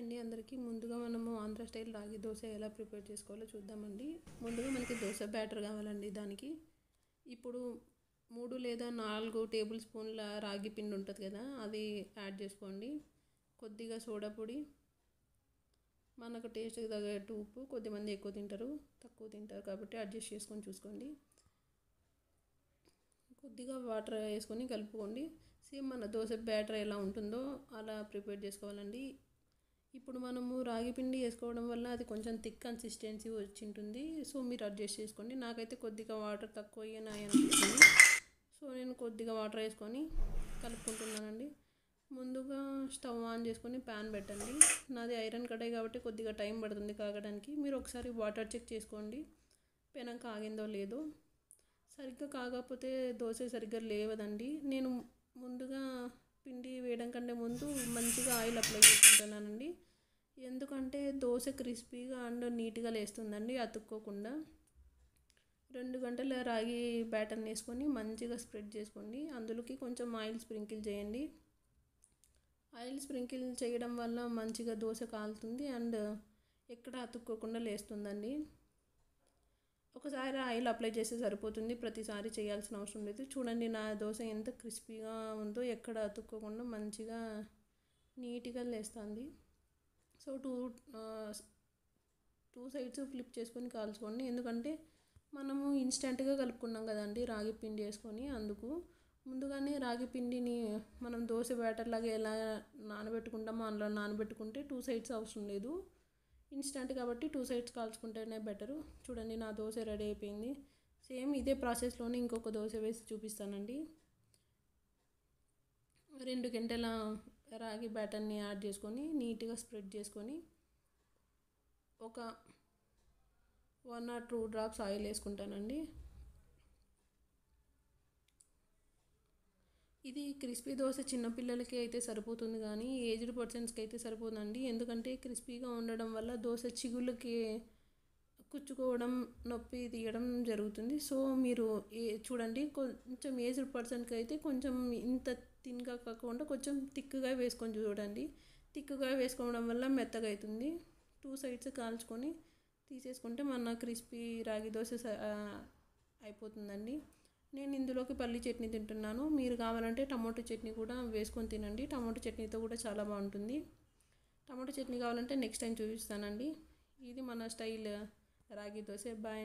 అండి అందరికీ. ముందుగా మనము ఆంధ్ర స్టైల్ రాగి దోశ ఎలా ప్రిపేర్ చేసుకోవాలో చూద్దామండి. ముందుగా మనకి దోశ బ్యాటర్ కావాలండి. దానికి ఇప్పుడు 3 లేదా 4 టేబుల్ స్పూన్ల రాగి పిండి ఉంటుంది కదా, అది యాడ్ చేసుకోండి. కొద్దిగా సోడా పొడి, మనకు టేస్ట్కి తగ్గట్టు ఉప్పు. కొద్దిమంది ఎక్కువ తింటారు, తక్కువ తింటారు కాబట్టి అడ్జస్ట్ చేసుకొని చూసుకోండి. కొద్దిగా వాటర్ వేసుకొని కలుపుకోండి. సేమ్ మన దోశ బ్యాటర్ ఎలా ఉంటుందో అలా ప్రిపేర్ చేసుకోవాలండి. ఇప్పుడు మనము రాగి పిండి వేసుకోవడం వల్ల అది కొంచెం థిక్ కన్సిస్టెన్సీ వచ్చి ఉంటుంది. సో మీరు అడ్జస్ట్ చేసుకోండి. నాకైతే కొద్దిగా వాటర్ తక్కువ అయినాయి అనిపిస్తుంది, సో నేను కొద్దిగా వాటర్ వేసుకొని కలుపుకుంటున్నానండి. ముందుగా స్టవ్ ఆన్ చేసుకొని ప్యాన్ పెట్టండి. నాది ఐరన్ కడాయి కాబట్టి కొద్దిగా టైం పడుతుంది కాగడానికి. మీరు ఒకసారి వాటర్ చెక్ చేసుకోండి, పెనం కాగిందో లేదో. సరిగ్గా కాకపోతే దోశ సరిగ్గా లేవదండి. నేను ముందుగా పిండి వేయడం కంటే ముందు మంచిగా ఆయిల్ అప్లై చేసుకుంటున్నానండి. ఎందుకంటే దోశ క్రిస్పీగా అండ్ నీట్గా లేస్తుందండి, అతుక్కోకుండా. 2 గంటల రాగి బ్యాటర్ని వేసుకొని మంచిగా స్ప్రెడ్ చేసుకోండి. అందులోకి కొంచెం ఆయిల్ స్ప్రింకిల్ చేయండి. ఆయిల్ స్ప్రింకిల్ చేయడం వల్ల మంచిగా దోశ కాలుతుంది అండ్ ఎక్కడ అతుక్కోకుండా లేస్తుందండి. ఒకసారి ఆయిల్ అప్లై చేస్తే సరిపోతుంది, ప్రతిసారి చేయాల్సిన అవసరం లేదు. చూడండి నా దోశ ఎంత క్రిస్పీగా ఉందో, ఎక్కడ అతుక్కోకుండా మంచిగా నీట్గా లేస్తుంది. సో టూ సైడ్స్ ఫ్లిప్ చేసుకొని కాల్చుకోండి. ఎందుకంటే మనము ఇన్స్టెంట్గా కలుపుకున్నాం కదండి రాగి పిండి వేసుకొని. అందుకు ముందుగానే రాగి పిండిని మనం దోశ బ్యాటర్ లాగా ఎలా నానబెట్టుకుంటామో అందులో నానబెట్టుకుంటే 2 సైడ్స్ అవసరం లేదు. ఇన్స్టెంట్ కాబట్టి 2 సైడ్స్ కాల్చుకుంటేనే బెటరు. చూడండి నా దోశ రెడీ అయిపోయింది. సేమ్ ఇదే ప్రాసెస్లోనే ఇంకొక దోశ వేసి చూపిస్తానండి. 2 గంటల రాగి బ్యాటర్ని యాడ్ చేసుకొని నీట్గా స్ప్రెడ్ చేసుకొని ఒక 1 or 2 డ్రాప్స్ ఆయిల్ వేసుకుంటానండి. ఇది క్రిస్పీ దోశ చిన్నపిల్లలకి అయితే సరిపోతుంది, కానీ ఏజ్డ్ పర్సన్స్కి అయితే సరిపోదండి. ఎందుకంటే క్రిస్పీగా ఉండడం వల్ల దోశ చిగుళ్ళకి కుచ్చుకోవడం, నొప్పి తీయడం జరుగుతుంది. సో మీరు చూడండి, కొంచెం ఏజ్డ్ పర్సన్కి అయితే కొంచెం ఇంత థిన్గా కాకుండా కొంచెం థిక్గా వేసుకొని చూడండి. థిక్గా వేసుకోవడం వల్ల మెత్తగా అవుతుంది. 2 సైడ్స్ కాల్చుకొని తీసేసుకుంటే మన క్రిస్పీ రాగి దోశ అయిపోతుందండి. నేను ఇందులోకి పల్లి చట్నీ తింటున్నాను. మీరు కావాలంటే టమాటో చట్నీ కూడా వేసుకొని తినండి. టమాటో చట్నీతో కూడా చాలా బాగుంటుంది. టమాటో చట్నీ కావాలంటే నెక్స్ట్ టైం చూపిస్తానండి. ఇది మన స్టైల్ రాగి దోశ. బాయ్.